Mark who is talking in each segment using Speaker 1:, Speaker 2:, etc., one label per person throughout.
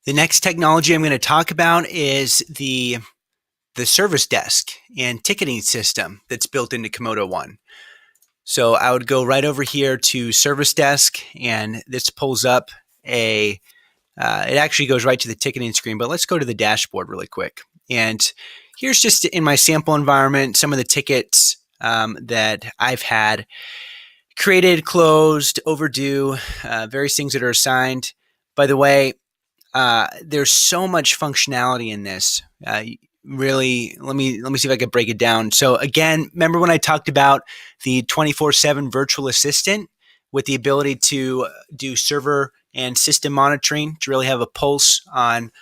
Speaker 1: The next technology I'm going to talk about is the service desk and ticketing system that's built into Comodo One. So I would go right over here to service desk, and this pulls up it actually goes right to the ticketing screen, but let's go to the dashboard really quick. And here's just in my sample environment, some of the tickets that I've had created, closed, overdue, various things that are assigned. By the way, there's so much functionality in this. Really, let me see if I can break it down. So again, remember when I talked about the 24/7 virtual assistant with the ability to do server and system monitoring to really have a pulse on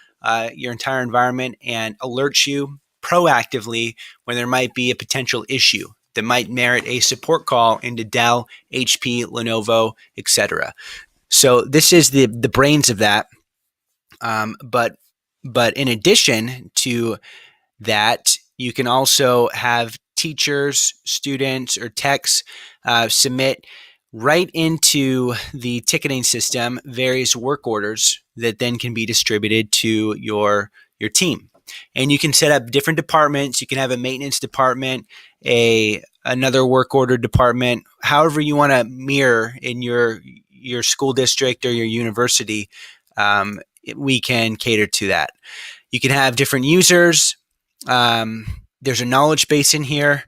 Speaker 1: your entire environment and alert you proactively when there might be a potential issue that might merit a support call into Dell, HP, Lenovo, etc. So this is the brains of that. But in addition to that, you can also have teachers, students, or techs submit right into the ticketing system various work orders that then can be distributed to your team. And you can set up different departments. You can have a maintenance department, another work order department, however you want to mirror in your school district or your university. We can cater to that. You can have different users. There's a knowledge base in here,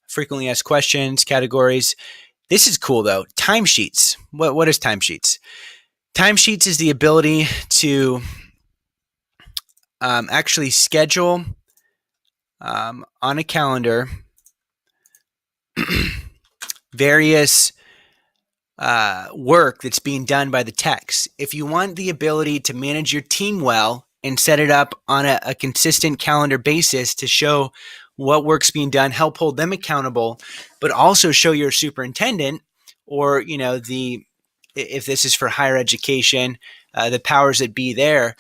Speaker 1: frequently asked questions, categories. This is cool though. Timesheets. What is timesheets? Timesheets is the ability to actually schedule on a calendar various work that's being done by the techs. If you want the ability to manage your team well and set it up on a consistent calendar basis to show what work's being done, help hold them accountable, but also show your superintendent or, if this is for higher education, the powers that be there,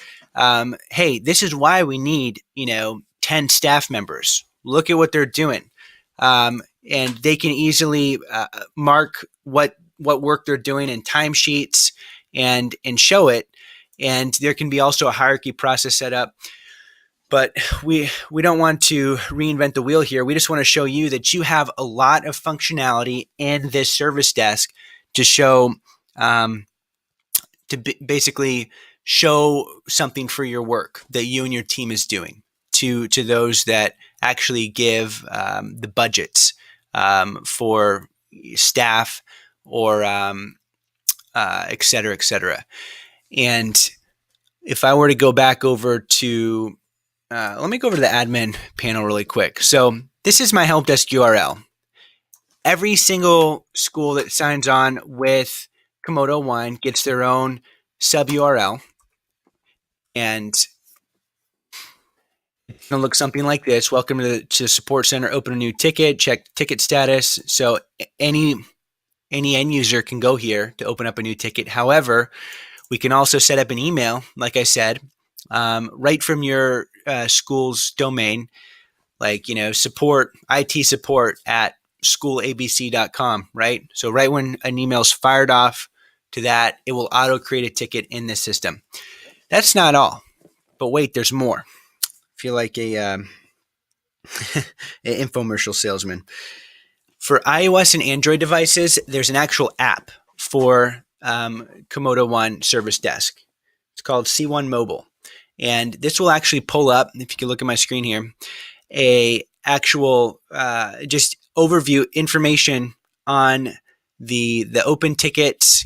Speaker 1: hey, this is why we need, 10 staff members. Look at what they're doing. And they can easily mark what work they're doing in timesheets and show it. And there can be also a hierarchy process set up. But we don't want to reinvent the wheel here. We just want to show you that you have a lot of functionality in this service desk to show, basically show something for your work that you and your team is doing to those that actually give the budgets for staff or et cetera, et cetera. And if I were to go back over to let me go over to the admin panel really quick. So this is my help desk URL. Every single school that signs on with Comodo One gets their own sub URL. And it's going to look something like this. Welcome to the support center. Open a new ticket, check ticket status. So any end user can go here to open up a new ticket. However, we can also set up an email, like I said, right from your school's domain, like, support, IT support at schoolabc.com, right? So right when an email is fired off to that, it will auto create a ticket in this system. That's not all, but wait, there's more. I feel like an infomercial salesman. For iOS and Android devices, there's an actual app for Comodo One Service Desk. It's called C1 Mobile. And this will actually pull up, if you can look at my screen here, a actual just overview information on the open tickets,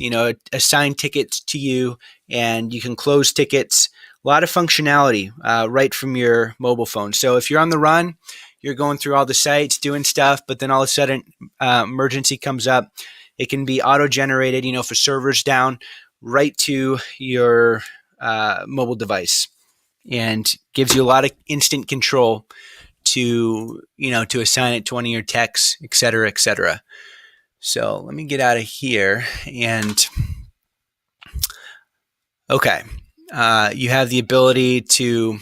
Speaker 1: assign tickets to you, and you can close tickets. A lot of functionality right from your mobile phone. So if you're on the run, you're going through all the sites, doing stuff, but then all of a sudden emergency comes up. It can be auto-generated, for servers down, right to your mobile device, and gives you a lot of instant control to assign it to one of your techs, et cetera, et cetera. So let me get out of here. And okay, you have the ability to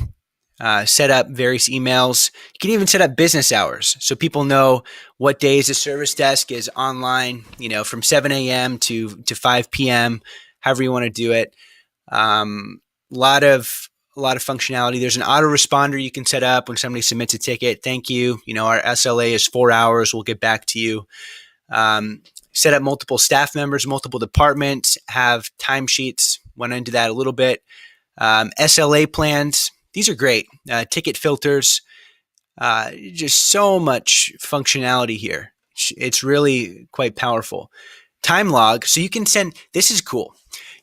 Speaker 1: set up various emails. You can even set up business hours so people know what days the service desk is online, from 7 a.m. to 5 p.m., however you want to do it. A lot of a lot of functionality. There's an autoresponder you can set up when somebody submits a ticket. Thank you. Our SLA is 4 hours. We'll get back to you. Set up multiple staff members, multiple departments, have timesheets. Went into that a little bit. SLA plans. These are great. Ticket filters. Just so much functionality here. It's really quite powerful. Time log. So you can send, this is cool.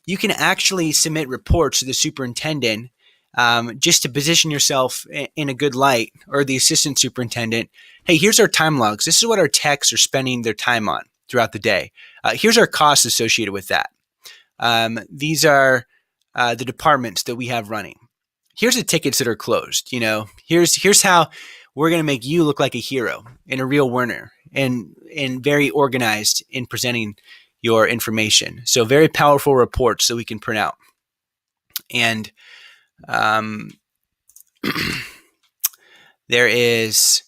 Speaker 1: You can actually submit reports to the superintendent just to position yourself in a good light, or the assistant superintendent. Hey, here's our time logs. This is what our techs are spending their time on throughout the day. Here's our costs associated with that. These are the departments that we have running. Here's the tickets that are closed. Here's how we're going to make you look like a hero and a real winner, and very organized in presenting your information. So very powerful reports that we can print out. And there is,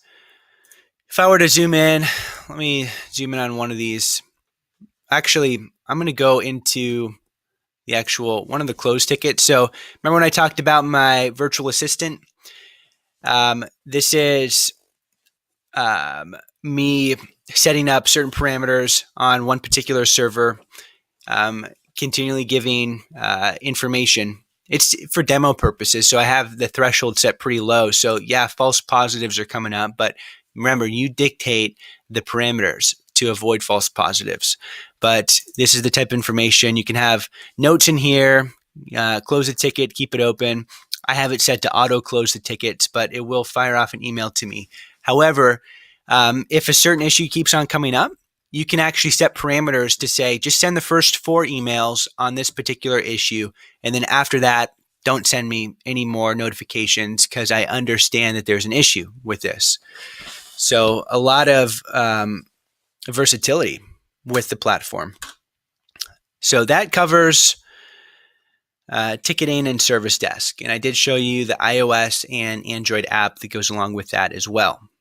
Speaker 1: if I were to zoom in, let me zoom in on one of these. Actually, I'm going to go into the actual one of the closed tickets. So remember when I talked about my virtual assistant? This is me setting up certain parameters on one particular server, continually giving information. It's for demo purposes, so I have the threshold set pretty low. So yeah, false positives are coming up, but remember, you dictate the parameters to avoid false positives. But this is the type of information. You can have notes in here, close the ticket, keep it open. I have it set to auto close the tickets, but it will fire off an email to me. However, if a certain issue keeps on coming up, you can actually set parameters to say, just send the first 4 emails on this particular issue. And then after that, don't send me any more notifications because I understand that there's an issue with this. So a lot of versatility with the platform. So that covers ticketing and service desk. And I did show you the iOS and Android app that goes along with that as well.